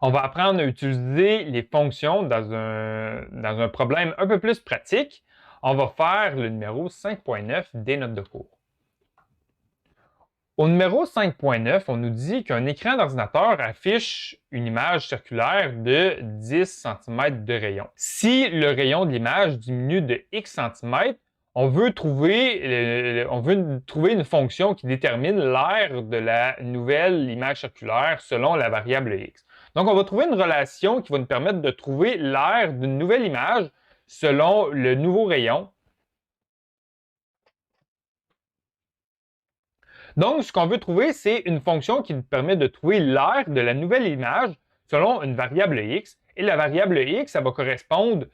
On va apprendre à utiliser les fonctions dans un problème un peu plus pratique. On va faire le numéro 5.9 des notes de cours. Au numéro 5.9, on nous dit qu'un écran d'ordinateur affiche une image circulaire de 10 cm de rayon. Si le rayon de l'image diminue de X cm, on veut trouver une fonction qui détermine l'aire de la nouvelle image circulaire selon la variable X. Donc, on va trouver une relation qui va nous permettre de trouver l'aire d'une nouvelle image selon le nouveau rayon. Donc, ce qu'on veut trouver, c'est une fonction qui nous permet de trouver l'aire de la nouvelle image selon une variable x. Et la variable x, ça va correspondre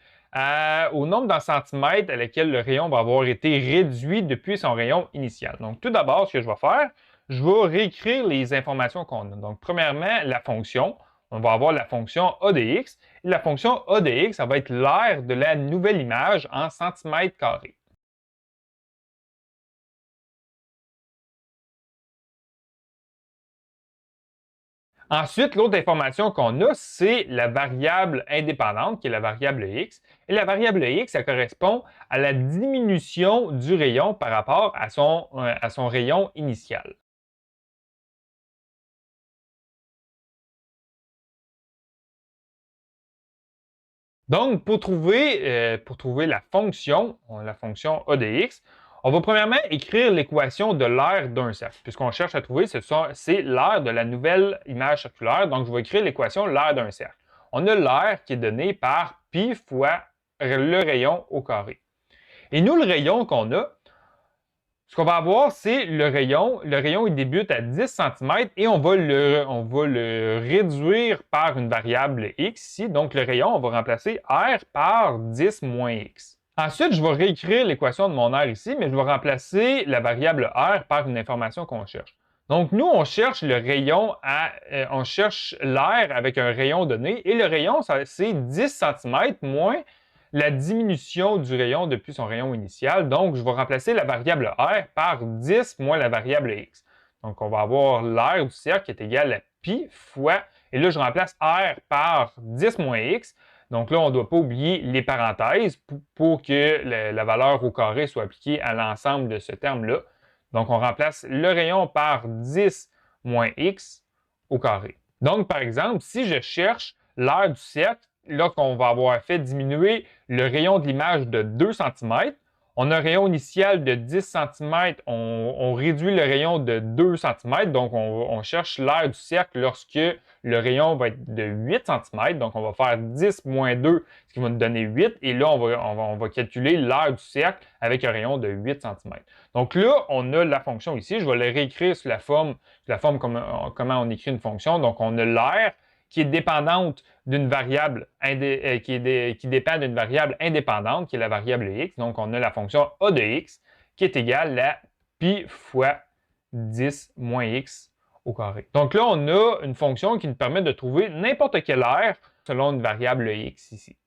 au nombre de centimètres à laquelle le rayon va avoir été réduit depuis son rayon initial. Donc, tout d'abord, ce que je vais faire, je vais réécrire les informations qu'on a. Donc, premièrement, la fonction. On va avoir la fonction a de x. Et la fonction a de x, ça va être l'aire de la nouvelle image en centimètres carrés. Ensuite, l'autre information qu'on a, c'est la variable indépendante, qui est la variable x. Et la variable x, ça correspond à la diminution du rayon par rapport à son rayon initial. Donc, pour trouver la fonction a de x, on va premièrement écrire l'équation de l'aire d'un cercle. Puisqu'on cherche à trouver, c'est l'aire de la nouvelle image circulaire. Donc, je vais écrire l'équation l'aire d'un cercle. On a l'aire qui est donnée par pi fois le rayon au carré. Et nous, le rayon qu'on a, ce qu'on va avoir, c'est le rayon. Le rayon, il débute à 10 cm et on va le réduire par une variable x ici. Donc, le rayon, on va remplacer r par 10 moins x. Ensuite, je vais réécrire l'équation de mon r ici, mais je vais remplacer la variable r par une information qu'on cherche. Donc, nous, on cherche le rayon on cherche l'air avec un rayon donné, et le rayon, c'est 10 cm moins la diminution du rayon depuis son rayon initial. Donc, je vais remplacer la variable r par 10 moins la variable x. Donc, on va avoir l'aire du cercle qui est égal à pi fois, et là, je remplace r par 10 moins x. Donc là, on ne doit pas oublier les parenthèses pour que la valeur au carré soit appliquée à l'ensemble de ce terme-là. Donc, on remplace le rayon par 10 moins x au carré. Donc, par exemple, si je cherche l'aire du cercle, lorsqu'on va avoir fait diminuer le rayon de l'image de 2 cm, on a un rayon initial de 10 cm, on réduit le rayon de 2 cm, donc on cherche l'aire du cercle lorsque le rayon va être de 8 cm, donc on va faire 10 moins 2, ce qui va nous donner 8, et là on va calculer l'aire du cercle avec un rayon de 8 cm. Donc là, on a la fonction ici, je vais la réécrire sous la forme comment on écrit une fonction, donc on a l'aire qui est dépendante d'une variable qui dépend d'une variable indépendante, qui est la variable x. Donc, on a la fonction a de x qui est égale à pi fois 10 moins x au carré. Donc là, on a une fonction qui nous permet de trouver n'importe quelle aire selon une variable x ici.